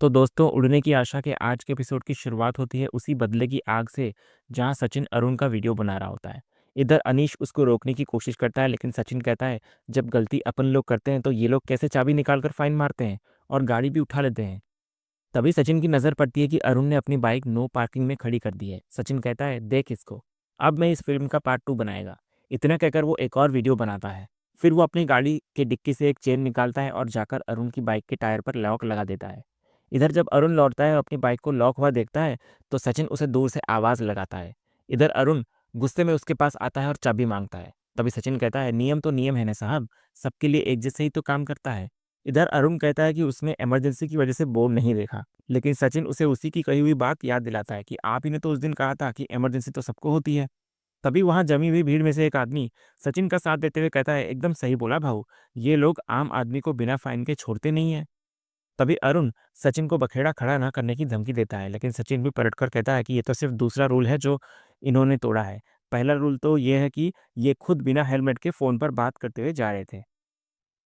तो दोस्तों, उड़ने की आशा के आज के एपिसोड की शुरुआत होती है उसी बदले की आग से, जहां सचिन अरुण का वीडियो बना रहा होता है। इधर अनीश उसको रोकने की कोशिश करता है, लेकिन सचिन कहता है, जब गलती अपन लोग करते हैं तो ये लोग कैसे चाबी निकाल कर फाइन मारते हैं और गाड़ी भी उठा लेते हैं। तभी सचिन की नज़र पड़ती है कि अरुण ने अपनी बाइक नो पार्किंग में खड़ी कर दी है। सचिन कहता है, देख इसको, अब मैं इस फिल्म का पार्ट 2 बनाएगा। इतना कहकर वो एक और वीडियो बनाता है। फिर वो अपनी गाड़ी के डिक्की से एक चेन निकालता है और जाकर अरुण की बाइक के टायर पर लॉक लगा देता है। इधर जब अरुण लौटता है और अपनी बाइक को लॉक हुआ देखता है, तो सचिन उसे दूर से आवाज़ लगाता है। इधर अरुण गुस्से में उसके पास आता है और चाबी मांगता है। तभी सचिन कहता है, नियम तो नियम है ना साहब, सबके लिए एक जैसे ही तो काम करता है। इधर अरुण कहता है कि उसने इमरजेंसी की वजह से बोर्ड नहीं देखा, लेकिन सचिन उसे उसी की कही हुई बात याद दिलाता है कि आप ही ने तो उस दिन कहा था कि इमरजेंसी तो सबको होती है। तभी वहां जमी हुई भीड़ में से एक आदमी सचिन का साथ देते हुए कहता है, एकदम सही बोला भाऊ, ये लोग आम आदमी को बिना फाइन के छोड़ते नहीं है। तभी अरुण सचिन को बखेड़ा खड़ा ना करने की धमकी देता है, लेकिन सचिन भी पलटकर कहता है कि ये तो सिर्फ दूसरा रूल है जो इन्होंने तोड़ा है। पहला रूल तो ये है कि ये खुद बिना हेलमेट के फोन पर बात करते हुए जा रहे थे।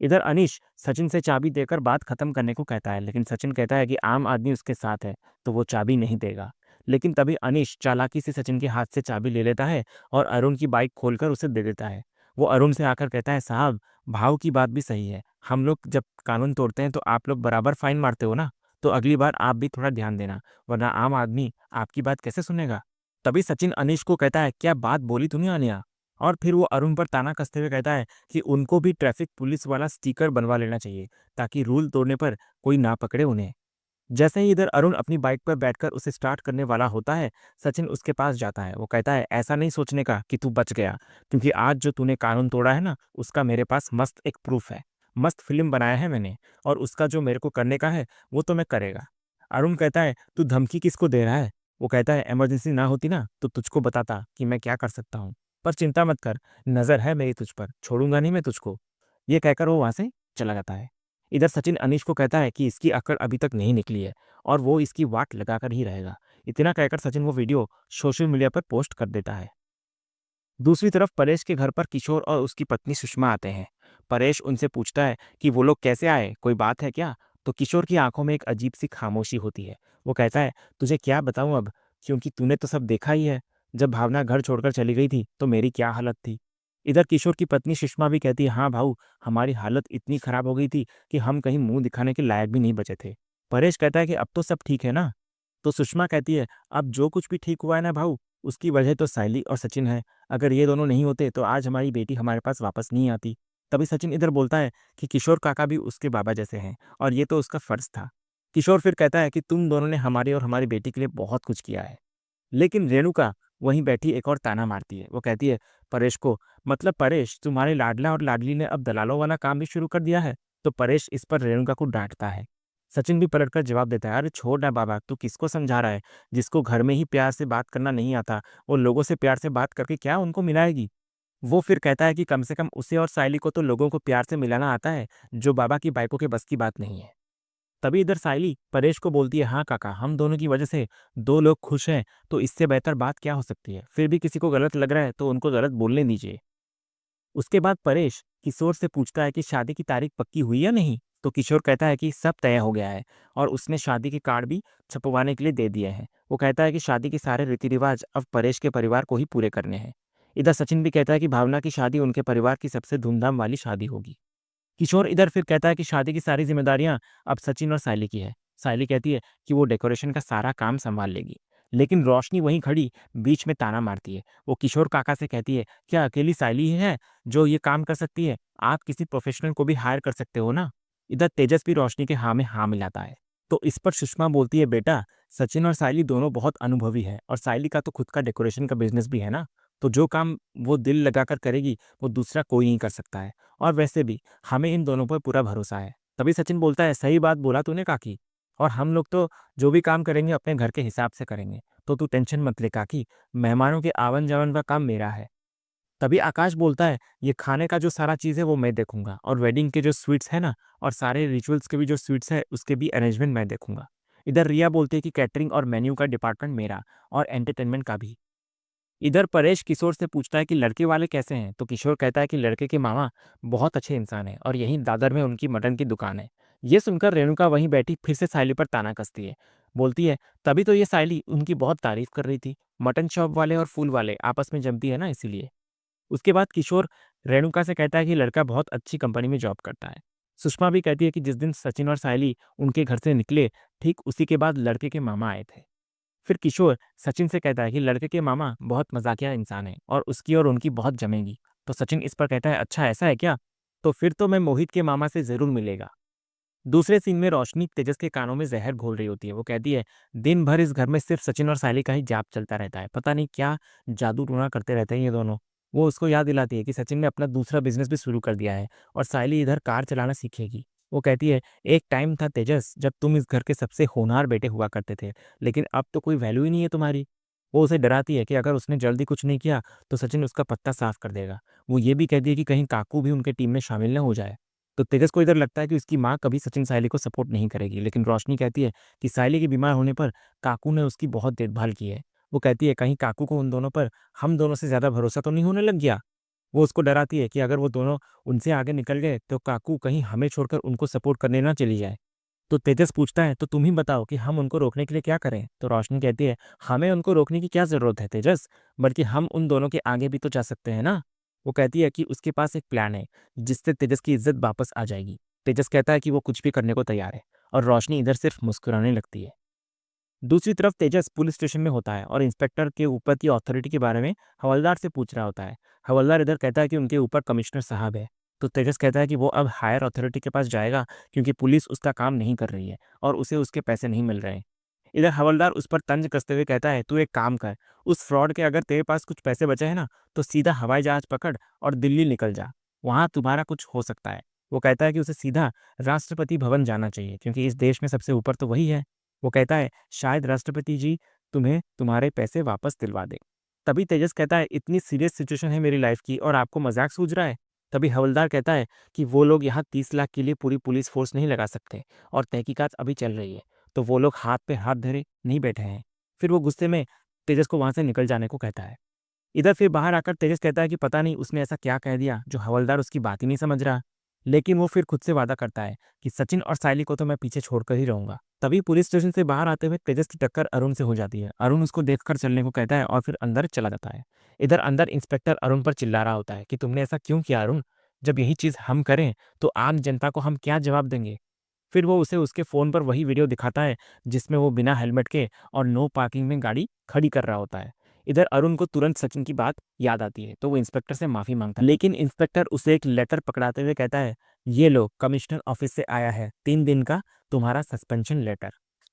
इधर अनीश सचिन से चाबी देकर बात खत्म करने को कहता है, लेकिन सचिन कहता है कि आम आदमी उसके साथ है, तो वो चाबी नहीं देगा। लेकिन तभी अनीश चालाकी से सचिन के हाथ से चाबी ले लेता है और अरुण की बाइक खोलकर उसे दे देता है। वो अरुण से आकर कहता है, साहब, भाव की बात भी सही है। हम लोग जब कानून तोड़ते हैं तो आप लोग बराबर फाइन मारते हो ना, तो अगली बार आप भी थोड़ा ध्यान देना, वरना आम आदमी आपकी बात कैसे सुनेगा। तभी सचिन अनीश को कहता है, क्या बात बोली तूने अनिया। और फिर वो अरुण पर ताना कसते हुए कहता है कि उनको भी ट्रैफिक पुलिस वाला स्टिकर बनवा लेना चाहिए, ताकि रूल तोड़ने पर कोई ना पकड़े उन्हें। जैसे ही इधर अरुण अपनी बाइक पर बैठकर उसे स्टार्ट करने वाला होता है, सचिन उसके पास जाता है। वो कहता है, ऐसा नहीं सोचने का कि तू बच गया, क्योंकि आज जो तूने कानून तोड़ा है ना, उसका मेरे पास मस्त एक प्रूफ है। मस्त फिल्म बनाया है मैंने, और उसका जो मेरे को करने का है वो तो मैं करेगा। अरुण कहता है, तू धमकी किसको दे रहा है। वो कहता है, इमरजेंसी ना होती ना तो तुझको बताता कि मैं क्या कर सकता हूँ। पर चिंता मत कर, नजर है मेरी तुझ पर, छोड़ूंगा नहीं मैं तुझको। ये कहकर वो वहां से चला जाता है। इधर सचिन अनीश को कहता है कि इसकी अकड़ अभी तक नहीं निकली है और वो इसकी वाट लगाकर ही रहेगा। इतना कहकर सचिन वो वीडियो सोशल मीडिया पर पोस्ट कर देता है। दूसरी तरफ परेश के घर पर किशोर और उसकी पत्नी सुषमा आते हैं। परेश उनसे पूछता है कि वो लोग कैसे आए, कोई बात है क्या। तो किशोर की आंखों में एक अजीब सी खामोशी होती है। वो कहता है, तुझे क्या बताऊं अब, क्योंकि तूने तो सब देखा ही है। जब भावना घर छोड़कर चली गई थी तो मेरी क्या हालत थी। इधर किशोर की पत्नी सुषमा भी कहती है, हाँ भाऊ, हमारी हालत इतनी खराब हो गई थी कि हम कहीं मुंह दिखाने के लायक भी नहीं बचे थे। परेश कहता है कि अब तो सब ठीक है ना। तो सुषमा कहती है, अब जो कुछ भी ठीक हुआ है ना भाऊ, उसकी वजह तो साइली और सचिन है। अगर ये दोनों नहीं होते तो आज हमारी बेटी हमारे पास वापस नहीं आती। तभी सचिन इधर बोलता है कि किशोर काका भी उसके बाबा जैसे हैं और ये तो उसका फर्ज था। किशोर फिर कहता है कि तुम दोनों ने हमारी और हमारी बेटी के लिए बहुत कुछ किया है। लेकिन रेणुका वहीं बैठी एक और ताना मारती है। वो कहती है परेश को, मतलब परेश, तुम्हारे लाडला और लाडली ने अब दलालों वाला काम भी शुरू कर दिया है। तो परेश इस पर रेणुका को डांटता है। सचिन भी पलटकर जवाब देता है, अरे छोड़ ना बाबा, तू किसको समझा रहा है। जिसको घर में ही प्यार से बात करना नहीं आता, वो लोगों से प्यार से बात करके क्या उनको मिलाएगी। वो फिर कहता है कि कम से कम उसे और साइली को तो लोगों को प्यार से मिलाना आता है, जो बाबा की बाइकों के बस की बात नहीं है। तभी इधर साइली परेश को बोलती है, हाँ काका, हम दोनों की वजह से दो लोग खुश हैं, तो इससे बेहतर बात क्या हो सकती है। फिर भी किसी को गलत लग रहा है तो उनको गलत बोलने दीजिए। उसके बाद परेश किशोर से पूछता है कि शादी की तारीख पक्की हुई या नहीं। तो किशोर कहता है कि सब तय हो गया है और उसने शादी के कार्ड भी छपवाने के लिए दे दिए हैं। वो कहता है कि शादी के सारे रीति रिवाज अब परेश के परिवार को ही पूरे करने हैं। इधर सचिन भी कहता है कि भावना की शादी उनके परिवार की सबसे धूमधाम वाली शादी होगी। किशोर इधर फिर कहता है कि शादी की सारी जिम्मेदारियां अब सचिन और सायली की है। सायली कहती है कि वो डेकोरेशन का सारा काम संभाल लेगी। लेकिन रोशनी वहीं खड़ी बीच में ताना मारती है। वो किशोर काका से कहती है, क्या अकेली सायली ही है जो ये काम कर सकती है, आप किसी प्रोफेशनल को भी हायर कर सकते हो ना। इधर तेजस भी रोशनी के हाँ में हाँ मिलाता है। तो इस पर सुषमा बोलती है, बेटा, सचिन और सायली दोनों बहुत अनुभवी है और सायली का तो खुद का डेकोरेशन का बिजनेस भी है ना। तो जो काम वो दिल लगाकर करेगी वो दूसरा कोई नहीं कर सकता है। और वैसे भी हमें इन दोनों पर पूरा भरोसा है। तभी सचिन बोलता है, सही बात बोला तूने काकी, और हम लोग तो जो भी काम करेंगे अपने घर के हिसाब से करेंगे, तो तू टेंशन मत ले काकी, मेहमानों के आवन जावन का काम मेरा है। तभी आकाश बोलता है, ये खाने का जो सारा चीज़ है वो मैं देखूंगा, और वेडिंग के जो स्वीट्स है ना, और सारे रिचुअल्स के भी जो स्वीट्स है उसके भी अरेंजमेंट मैं देखूंगा। इधर रिया बोलती है कि कैटरिंग और मेन्यू का डिपार्टमेंट मेरा, और एंटरटेनमेंट का भी। इधर परेश किशोर से पूछता है कि लड़के वाले कैसे हैं। तो किशोर कहता है कि लड़के के मामा बहुत अच्छे इंसान हैं और यहीं दादर में उनकी मटन की दुकान है। ये सुनकर रेणुका वहीं बैठी फिर से सायली पर ताना कसती है। बोलती है, तभी तो ये सायली उनकी बहुत तारीफ कर रही थी। मटन शॉप वाले और फूल वाले आपस में जमती है ना, इसीलिए। उसके बाद किशोर रेणुका से कहता है कि लड़का बहुत अच्छी कंपनी में जॉब करता है। सुषमा भी कहती है कि जिस दिन सचिन और सायली उनके घर से निकले, ठीक उसी के बाद लड़के के मामा आए थे। फिर किशोर सचिन से कहता है कि लड़के के मामा बहुत मजाकिया इंसान है और उसकी और उनकी बहुत जमेगी। तो सचिन इस पर कहता है, अच्छा ऐसा है क्या? तो फिर तो मैं मोहित के मामा से जरूर मिलेगा। दूसरे सीन में रोशनी तेजस के कानों में जहर घोल रही होती है। वो कहती है, दिन भर इस घर में सिर्फ सचिन और सायली का ही जाप चलता रहता है, पता नहीं क्या जादू टूना करते रहते हैं ये दोनों। वो उसको याद दिलाती है कि सचिन ने अपना दूसरा बिजनेस भी शुरू कर दिया है और सायली इधर कार चलाना सीखेगी। वो कहती है, एक टाइम था तेजस जब तुम इस घर के सबसे होनहार बेटे हुआ करते थे, लेकिन अब तो कोई वैल्यू ही नहीं है तुम्हारी। वो उसे डराती है कि अगर उसने जल्दी कुछ नहीं किया तो सचिन उसका पत्ता साफ कर देगा। वो ये भी कहती है कि कहीं काकू भी उनके टीम में शामिल न हो जाए। तो तेजस को इधर लगता है कि उसकी माँ कभी सचिन सायली को सपोर्ट नहीं करेगी, लेकिन रोशनी कहती है कि सायली के बीमार होने पर काकू ने उसकी बहुत देखभाल की है। वो कहती है, कहीं काकू को उन दोनों पर हम दोनों से ज्यादा भरोसा तो नहीं होने लग गया। वो उसको डराती है कि अगर वो दोनों उनसे आगे निकल गए तो काकू कहीं हमें छोड़कर उनको सपोर्ट करने ना चली जाए। तो तेजस पूछता है, तो तुम ही बताओ कि हम उनको रोकने के लिए क्या करें? तो रोशनी कहती है, हमें उनको रोकने की क्या जरूरत है तेजस, बल्कि हम उन दोनों के आगे भी तो जा सकते हैं ना। वो कहती है कि उसके पास एक प्लान है जिससे तेजस की इज्जत वापस आ जाएगी। तेजस कहता है कि वो कुछ भी करने को तैयार है और रोशनी इधर सिर्फ मुस्कुराने लगती है। दूसरी तरफ तेजस पुलिस स्टेशन में होता है और इंस्पेक्टर के ऊपर की अथॉरिटी के बारे में हवलदार से पूछ रहा होता है। हवलदार इधर कहता है कि उनके ऊपर कमिश्नर साहब है। तो तेजस कहता है कि वो अब हायर अथॉरिटी के पास जाएगा क्योंकि पुलिस उसका काम नहीं कर रही है और उसे उसके पैसे नहीं मिल रहे हैं। इधर हवलदार उस पर तंज कसते हुए कहता है, तू एक काम कर, उस फ्रॉड के अगर तेरे पास कुछ पैसे बचे हैं ना, तो सीधा हवाई जहाज पकड़ और दिल्ली निकल जा, वहां तुम्हारा कुछ हो सकता है। वो कहता है कि उसे सीधा राष्ट्रपति भवन जाना चाहिए क्योंकि इस देश में सबसे ऊपर तो वही है। वो कहता है, शायद राष्ट्रपति जी तुम्हें तुम्हारे पैसे वापस दिलवा दे। तभी तेजस कहता है, इतनी सीरियस सिचुएशन है मेरी लाइफ की और आपको मजाक सूझ रहा है? तभी हवलदार कहता है कि वो लोग यहाँ 30 लाख के लिए पूरी पुलिस फोर्स नहीं लगा सकते और तहकीकात अभी चल रही है, तो वो लोग हाथ पे हाथ धरे नहीं बैठे हैं। फिर वो गुस्से में तेजस को वहां से निकल जाने को कहता है। इधर फिर बाहर आकर तेजस कहता है कि पता नहीं उसने ऐसा क्या कह दिया जो हवलदार उसकी बात ही नहीं समझ रहा। लेकिन वो फिर खुद से वादा करता है कि सचिन और सायली को तो मैं पीछे छोड़कर ही रहूंगा। तभी पुलिस स्टेशन से बाहर आते हुए तेजस की टक्कर अरुण से हो जाती है। अरुण उसको देखकर चलने को कहता है और फिर अंदर चला जाता है। इधर अंदर इंस्पेक्टर अरुण पर चिल्ला रहा होता है कि तुमने ऐसा क्यों किया अरुण? जब यही चीज हम करें तो आम जनता को हम क्या जवाब देंगे? फिर वो उसे उसके फ़ोन पर वही वीडियो दिखाता है जिसमें वो बिना हेलमेट के और नो पार्किंग में गाड़ी खड़ी कर रहा होता है। इधर अरुण को तुरंत सचिन की बात याद आती है तो वो इंस्पेक्टर से माफ़ी मांगता है, लेकिन इंस्पेक्टर उसे एक लेटर पकड़ाते हुए कहता है, ये लो कमिश्नर ऑफिस से आया है 3 दिन का तुम्हारा सस्पेंशन लेटर।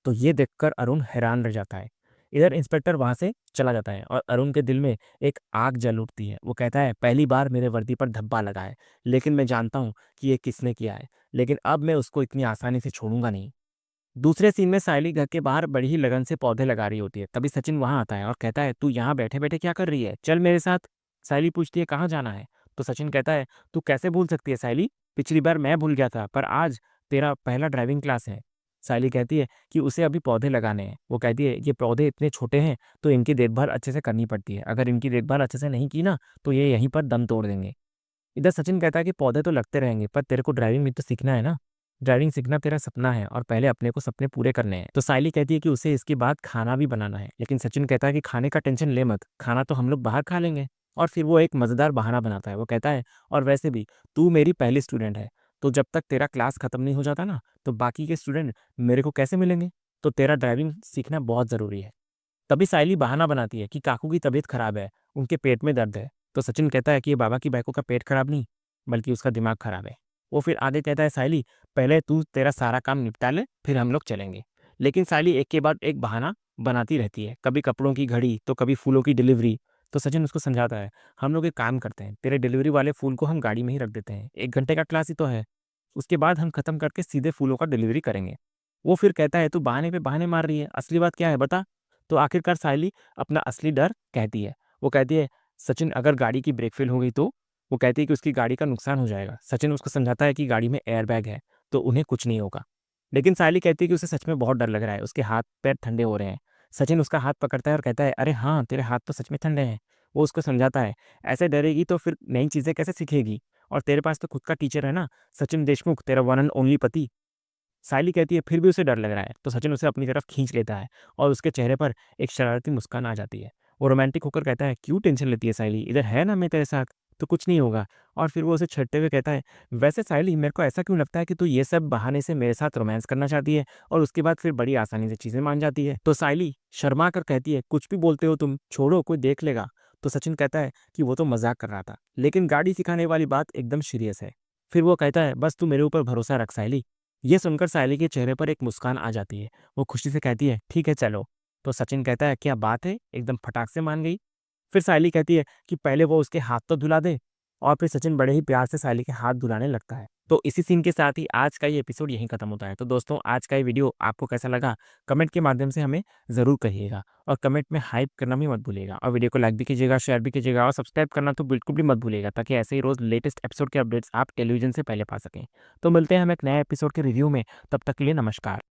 तो ये देखकर अरुण हैरान रह जाता है। इधर इंस्पेक्टर वहां से चला जाता है और अरुण के दिल में एक आग जल उठती है। वो कहता है, पहली बार मेरे वर्दी पर धब्बा लगा है, लेकिन मैं जानता हूँ कि ये किसने किया है, लेकिन अब मैं उसको इतनी आसानी से छोड़ूंगा नहीं। दूसरे सीन में सायली घर के बाहर बड़ी ही लगन से पौधे लगा रही होती है। तभी सचिन वहां आता है और कहता है, तू यहाँ बैठे बैठे क्या कर रही है, चल मेरे साथ। सायली पूछती है, कहाँ जाना है? तो सचिन कहता है, तू कैसे भूल सकती है सायली, पिछली बार मैं भूल गया था पर आज तेरा पहला ड्राइविंग क्लास है। सायली कहती है कि उसे अभी पौधे लगाने हैं। वो कहती है, ये पौधे इतने छोटे हैं तो इनकी देखभाल अच्छे से करनी पड़ती है, अगर इनकी देखभाल अच्छे से नहीं की ना तो ये यहीं पर दम तोड़ देंगे। इधर सचिन कहता है कि पौधे तो लगते रहेंगे पर तेरे को ड्राइविंग भी तो सीखना है ना। ड्राइविंग सीखना तेरा सपना है और पहले अपने को सपने पूरे करने हैं। तो सायली कहती है कि उसे इसके बाद खाना भी बनाना है, लेकिन सचिन कहता है कि खाने का टेंशन ले मत, खाना तो हम लोग बाहर खा लेंगे। और फिर वो एक मजेदार बहाना बनाता है। वो कहता है, और वैसे भी तू मेरी पहली स्टूडेंट है, तो जब तक तेरा क्लास खत्म नहीं हो जाता ना तो बाकी के स्टूडेंट मेरे को कैसे मिलेंगे, तो तेरा ड्राइविंग सीखना बहुत जरूरी है। तभी सायली बहाना बनाती है कि काकू की तबीयत खराब है, उनके पेट में दर्द है। तो सचिन कहता है कि ये बाबा की बाइको का पेट खराब नहीं, बल्कि उसका दिमाग खराब है। वो फिर आगे कहता है, सायली पहले तू तेरा सारा काम निपटा ले फिर हम लोग चलेंगे। लेकिन सायली एक के बाद एक बहाना बनाती रहती है, कभी कपड़ों की घड़ी तो कभी फूलों की डिलीवरी। तो सचिन उसको समझाता है, हम लोग एक काम करते हैं, तेरे डिलीवरी वाले फूल को हम गाड़ी में ही रख देते हैं, 1 घंटे का क्लास ही तो है, उसके बाद हम खत्म करके सीधे फूलों का डिलीवरी करेंगे। वो फिर कहता है, तू बहाने पे बहाने मार रही है, असली बात क्या है बता। तो आखिरकार सायली अपना असली डर कहती है। वो कहती है, सचिन अगर गाड़ी की ब्रेक फेल हो गई तो? वो कहती है कि उसकी गाड़ी का नुकसान हो जाएगा। सचिन उसको समझाता है कि गाड़ी में एयरबैग है तो उन्हें कुछ नहीं होगा। लेकिन सायली कहती है कि उसे सच में बहुत डर लग रहा है, उसके हाथ पैर ठंडे हो रहे हैं। सचिन उसका हाथ पकड़ता है और कहता है, अरे हाँ तेरे हाथ तो सच में ठंडे हैं। वो उसको समझाता है, ऐसे डरेगी तो फिर नई चीजें कैसे सीखेगी, और तेरे पास तो खुद का टीचर है ना, सचिन देशमुख, तेरा वन एंड ओनली पति। सायली कहती है फिर भी उसे डर लग रहा है, तो सचिन उसे अपनी तरफ खींच लेता है और उसके चेहरे पर एक शरारती मुस्कान आ जाती है। वो रोमांटिक होकर कहता है, क्यों टेंशन लेती है सायली, इधर है ना मैं तेरे साथ, तो कुछ नहीं होगा। और फिर वो उसे छेड़ते हुए कहता है, वैसे सायली मेरे को ऐसा क्यों लगता है कि तू ये सब बहाने से मेरे साथ रोमांस करना चाहती है और उसके बाद फिर बड़ी आसानी से चीज़ें मान जाती है। तो सायली शर्मा कर कहती है, कुछ भी बोलते हो तुम, छोड़ो कोई देख लेगा। तो सचिन कहता है कि वो तो मजाक कर रहा था, लेकिन गाड़ी सिखाने वाली बात एकदम सीरियस है। फिर वो कहता है, बस तू मेरे ऊपर भरोसा रख सायली। ये सुनकर सायली के चेहरे पर एक मुस्कान आ जाती है। वो खुशी से कहती है, ठीक है चलो। तो सचिन कहता है, क्या बात है, एकदम फटाक से मान गई। फिर सायली कहती है कि पहले वो उसके हाथ तो धुला दे, और फिर सचिन बड़े ही प्यार से सायली के हाथ धुलाने लगता है। तो इसी सीन के साथ ही आज का ये एपिसोड यहीं खत्म होता है। तो दोस्तों, आज का ये वीडियो आपको कैसा लगा, कमेंट के माध्यम से हमें ज़रूर कहिएगा और कमेंट में हाइप करना भी मत भूलिएगा और वीडियो को लाइक भी कीजिएगा, शेयर भी कीजिएगा और सब्सक्राइब करना तो बिल्कुल भी मत भूलिएगा, ताकि ऐसे ही रोज़ लेटेस्ट एपिसोड के अपडेट्स आप टेलीविज़न से पहले पा सकें। तो मिलते हैं हम एक नए एपिसोड के रिव्यू में, तब तक के लिए नमस्कार।